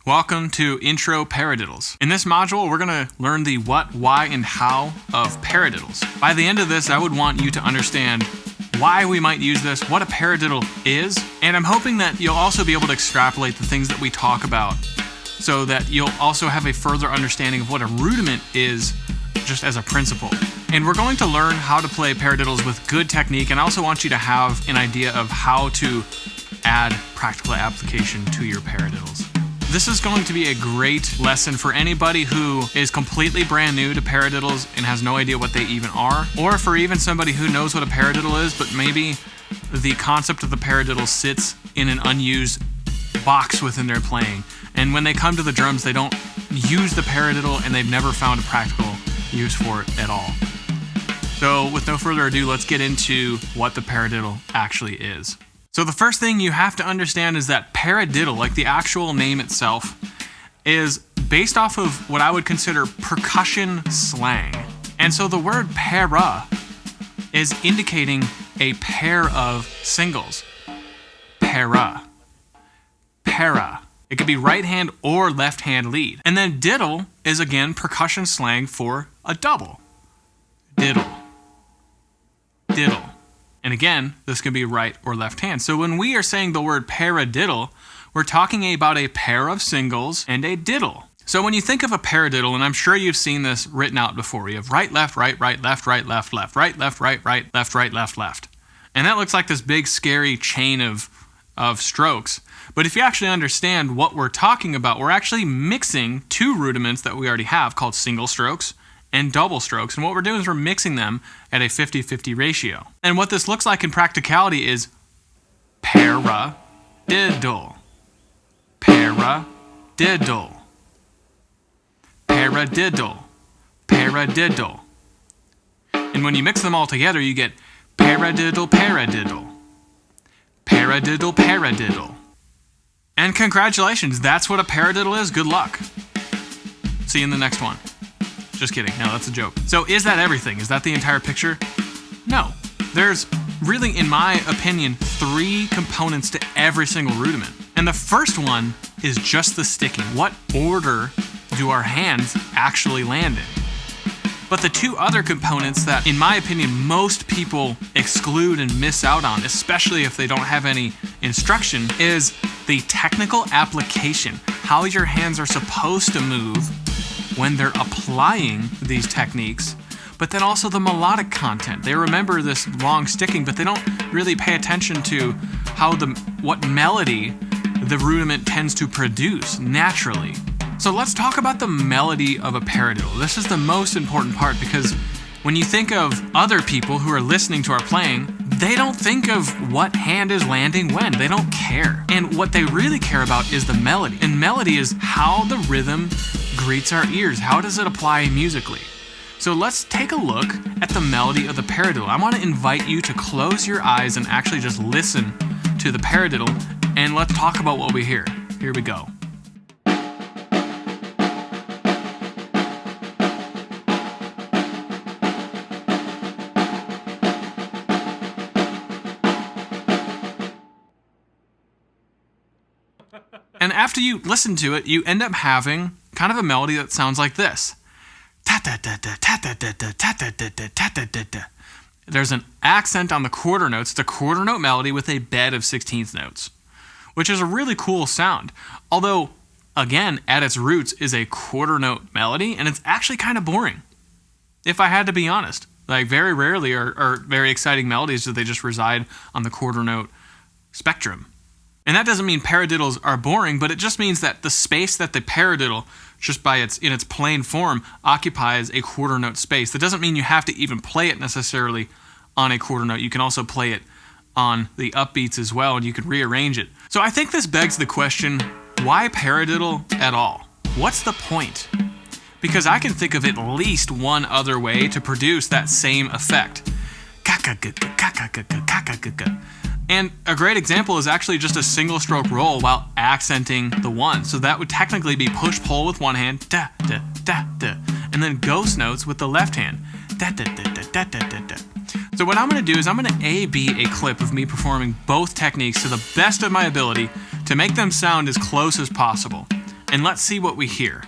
Welcome to Intro Paradiddles. In this module, we're going to learn the what, why, and how of paradiddles. By the end of this, I would want you to understand why we might use this, what a paradiddle is, and I'm hoping that you'll also be able to extrapolate the things that we talk about so that you'll also have a further understanding of what a rudiment is just as a principle. And we're going to learn how to play paradiddles with good technique, and I also want you to have an idea of how to add practical application to your paradiddles. This is going to be a great lesson for anybody who is completely brand new to paradiddles and has no idea what they even are, or for even somebody who knows what a paradiddle is, but maybe the concept of the paradiddle sits in an unused box within their playing. And when they come to the drums, they don't use the paradiddle and they've never found a practical use for it at all. So with no further ado, let's get into what the paradiddle actually is. So the first thing you have to understand is that paradiddle, like the actual name itself, is based off of what I would consider percussion slang. And so the word para is indicating a pair of singles. Para. Para. It could be right hand or left hand lead. And then diddle is again percussion slang for a double. Diddle. Diddle. And again, this can be right or left hand. So when we are saying the word paradiddle, we're talking about a pair of singles and a diddle. So when you think of a paradiddle, and I'm sure you've seen this written out before, you have right, left, right, left, left, right, left, right, left, left. And that looks like this big, scary chain of strokes. But if you actually understand what we're talking about, we're actually mixing two rudiments that we already have called single strokes and double strokes. And what we're doing is we're mixing them at a 50-50 ratio. And what this looks like in practicality is paradiddle. Paradiddle. Paradiddle. Paradiddle. And when you mix them all together, you get paradiddle, paradiddle. Paradiddle, paradiddle. And congratulations, that's what a paradiddle is. Good luck. See you in the next one. Just kidding. No, that's a joke. So is that everything? Is that the entire picture? No. There's really, in my opinion, 3 components to every single rudiment. And the first one is just the sticking. What order do our hands actually land in? But the 2 other components that, in my opinion, most people exclude and miss out on, especially if they don't have any instruction, is the technical application. How your hands are supposed to move when they're applying these techniques, but then also the melodic content. They remember this long sticking, but they don't really pay attention to what melody the rudiment tends to produce naturally. So let's talk about the melody of a paradiddle. This is the most important part, because when you think of other people who are listening to our playing, they don't think of what hand is landing when. They don't care. And what they really care about is the melody. And melody is how the rhythm greets our ears. How does it apply musically? So let's take a look at the melody of the paradiddle. I want to invite you to close your eyes and actually just listen to the paradiddle, and let's talk about what we hear. Here we go. And after you listen to it, you end up having kind of a melody that sounds like this. There's an accent on the quarter notes. It's a quarter note melody with a bed of 16th notes, which is a really cool sound. Although, again, at its roots is a quarter note melody, and it's actually kind of boring, if I had to be honest. Like, very rarely are very exciting melodies do they just reside on the quarter note spectrum. And that doesn't mean paradiddles are boring, but it just means that the space that the paradiddle, just in its plain form, occupies a quarter note space. That doesn't mean you have to even play it necessarily on a quarter note. You can also play it on the upbeats as well, and you can rearrange it. So I think this begs the question, why paradiddle at all? What's the point? Because I can think of at least one other way to produce that same effect. And a great example is actually just a single stroke roll while accenting the one. So that would technically be push-pull with one hand, da, da, da, da, and then ghost notes with the left hand, da, da, da, da, da, da, da, da. So what I'm going to do is I'm going to A-B a clip of me performing both techniques to the best of my ability to make them sound as close as possible. and let's see what we hear.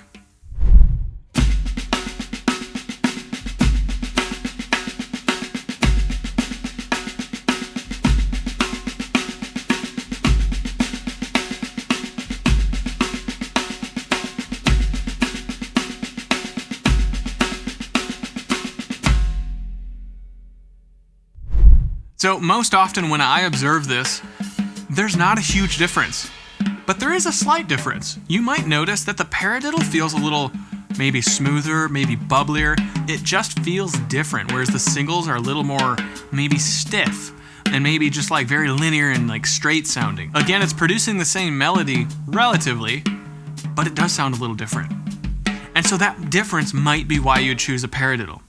So most often when I observe this, there's not a huge difference, but there is a slight difference. You might notice that the paradiddle feels a little maybe smoother, maybe bubblier. It just feels different, whereas the singles are a little more maybe stiff and maybe just like very linear and like straight sounding. Again, it's producing the same melody relatively, but it does sound a little different. And so that difference might be why you would choose a paradiddle.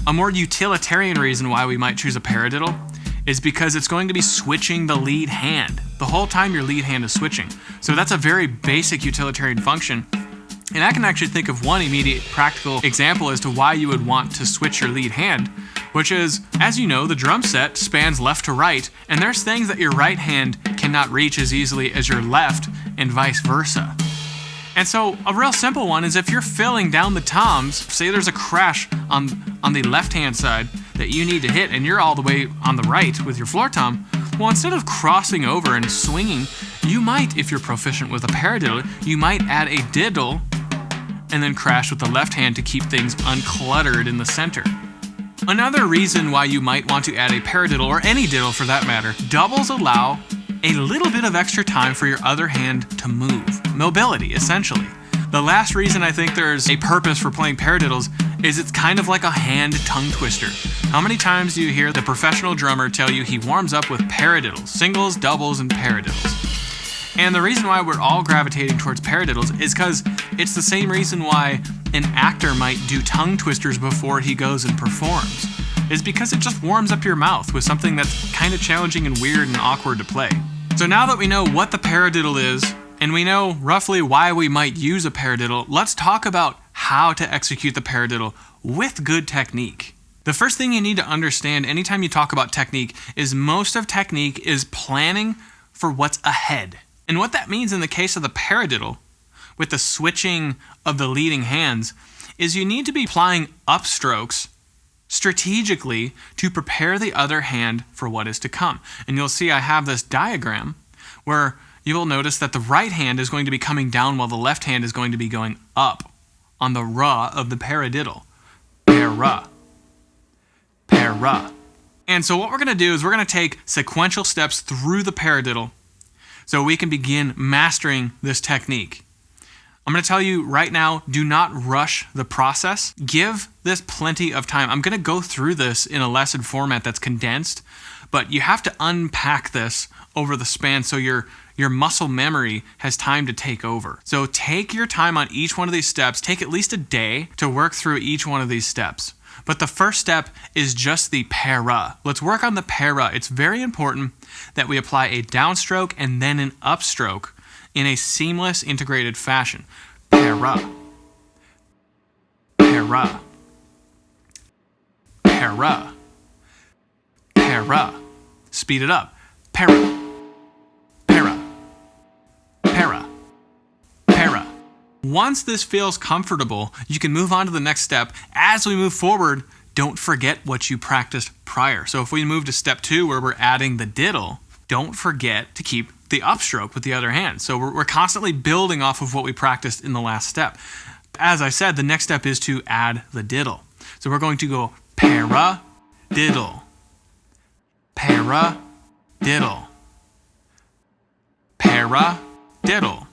A more utilitarian reason why we might choose a paradiddle is because it's going to be switching the lead hand. The whole time your lead hand is switching. So that's a very basic utilitarian function. And I can actually think of one immediate practical example as to why you would want to switch your lead hand, which is, as you know, the drum set spans left to right, and there's things that your right hand cannot reach as easily as your left, and vice versa. And so a real simple one is if you're filling down the toms, say there's a crash on the left-hand side that you need to hit and you're all the way on the right with your floor tom, well, instead of crossing over and swinging, you might, if you're proficient with a paradiddle, you might add a diddle and then crash with the left hand to keep things uncluttered in the center. Another reason why you might want to add a paradiddle, or any diddle for that matter, doubles allow a little bit of extra time for your other hand to move. Mobility, essentially. The last reason I think there's a purpose for playing paradiddles is it's kind of like a hand tongue twister. How many times do you hear the professional drummer tell you he warms up with paradiddles, singles, doubles, and paradiddles? And the reason why we're all gravitating towards paradiddles is because it's the same reason why an actor might do tongue twisters before he goes and performs. Is because it just warms up your mouth with something that's kind of challenging and weird and awkward to play. So now that we know what the paradiddle is, and we know roughly why we might use a paradiddle, let's talk about how to execute the paradiddle with good technique. The first thing you need to understand anytime you talk about technique is most of technique is planning for what's ahead. And what that means in the case of the paradiddle, with the switching of the leading hands, is you need to be applying upstrokes strategically to prepare the other hand for what is to come. And you'll see I have this diagram where you will notice that the right hand is going to be coming down while the left hand is going to be going up on the ra of the paradiddle. Para. Para. And so what we're going to do is we're going to take sequential steps through the paradiddle so we can begin mastering this technique. I'm going to tell you right now, do not rush the process. Give this plenty of time. I'm going to go through this in a lesson format that's condensed, but you have to unpack this over the span so your muscle memory has time to take over. So take your time on each one of these steps. Take at least a day to work through each one of these steps. But the first step is just the para. Let's work on the para. It's very important that we apply a downstroke and then an upstroke in a seamless, integrated fashion. Para. Para. Para. Para. Speed it up. Para. Para. Para. Para. Once this feels comfortable, you can move on to the next step. As we move forward, don't forget what you practiced prior. So if we move to step 2 where we're adding the diddle, don't forget to keep the upstroke with the other hand. So we're constantly building off of what we practiced in the last step. As I said, the next step is to add the diddle. So we're going to go para, diddle, para, diddle, para, diddle,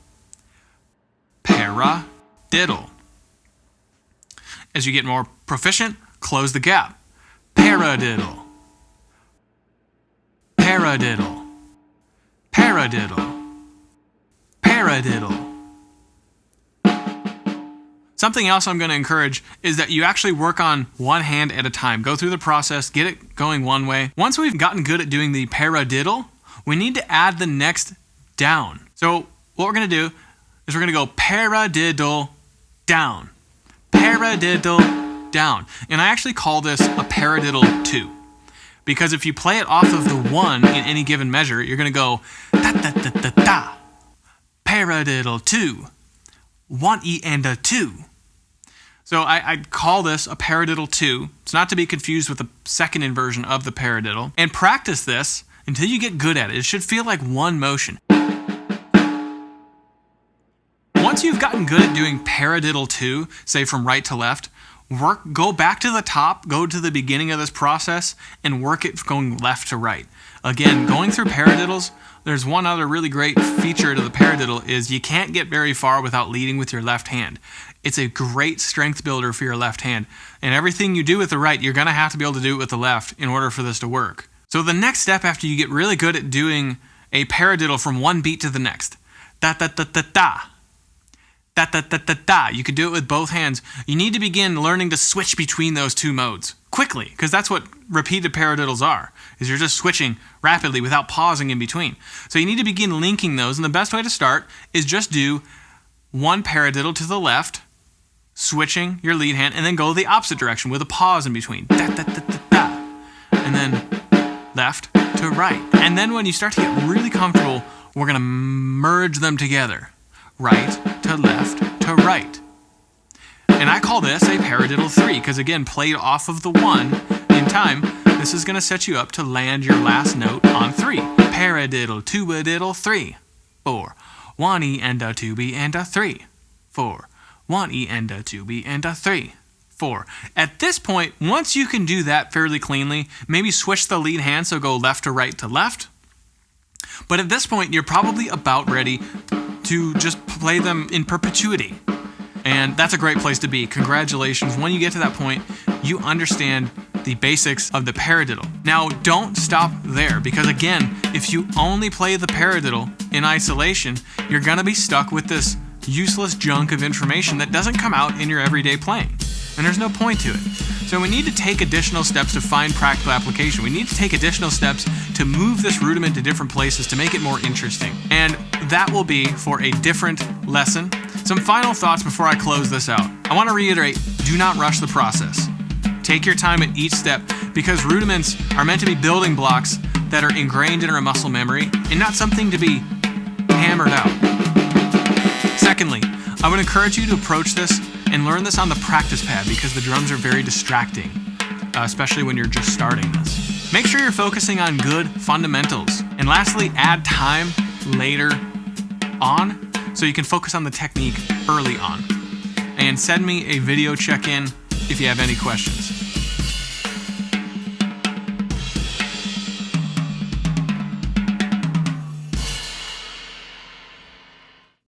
para, diddle. As you get more proficient, close the gap. Paradiddle, paradiddle, paradiddle, paradiddle. Something else I'm going to encourage is that you actually work on one hand at a time. Go through the process, get it going one way. Once we've gotten good at doing the paradiddle, we need to add the next down. So what we're going to do is we're going to go paradiddle down, paradiddle down. And I actually call this a paradiddle 2. Because if you play it off of the 1 in any given measure, you're going to go da da da da da, paradiddle 2, 1E and a 2. So I'd call this a paradiddle 2. It's not to be confused with the second inversion of the paradiddle. And practice this until you get good at it. It should feel like one motion. Once you've gotten good at doing paradiddle 2, say from right to left, go back to the top, go to the beginning of this process, and work it going left to right. Again, going through paradiddles, there's one other really great feature to the paradiddle is you can't get very far without leading with your left hand. It's a great strength builder for your left hand. And everything you do with the right, you're going to have to be able to do it with the left in order for this to work. So the next step after you get really good at doing a paradiddle from one beat to the next, da-da-da-da-da, da-da-da-da-da, you can do it with both hands. You need to begin learning to switch between those two modes quickly, because that's what repeated paradiddles are, is you're just switching rapidly without pausing in between. So you need to begin linking those, and the best way to start is just do one paradiddle to the left, switching your lead hand, and then go the opposite direction with a pause in between. Da, da, da, da, da. And then left to right. And then when you start to get really comfortable, we're going to merge them together. Right to left to right. And I call this a paradiddle 3 because, again, played off of the 1 in time, this is going to set you up to land your last note on 3. Paradiddle, 2-a-diddle, 3, 4. 1E and a 2B and a 3, 4. 1E and a 2B and a 3, 4. At this point, once you can do that fairly cleanly, maybe switch the lead hand, so go left to right to left. But at this point, you're probably about ready to just play them in perpetuity. And that's a great place to be. Congratulations. When you get to that point, you understand the basics of the paradiddle. Now, don't stop there, because again, if you only play the paradiddle in isolation, you're going to be stuck with this useless junk of information that doesn't come out in your everyday playing. And there's no point to it. So we need to take additional steps to find practical application. We need to take additional steps to move this rudiment to different places to make it more interesting. And that will be for a different lesson. Some final thoughts before I close this out. I want to reiterate, do not rush the process. Take your time at each step, because rudiments are meant to be building blocks that are ingrained in our muscle memory and not something to be hammered out. Secondly, I would encourage you to approach this and learn this on the practice pad, because the drums are very distracting, especially when you're just starting this. Make sure you're focusing on good fundamentals. And lastly, add time later on so you can focus on the technique early on. And send me a video check-in if you have any questions.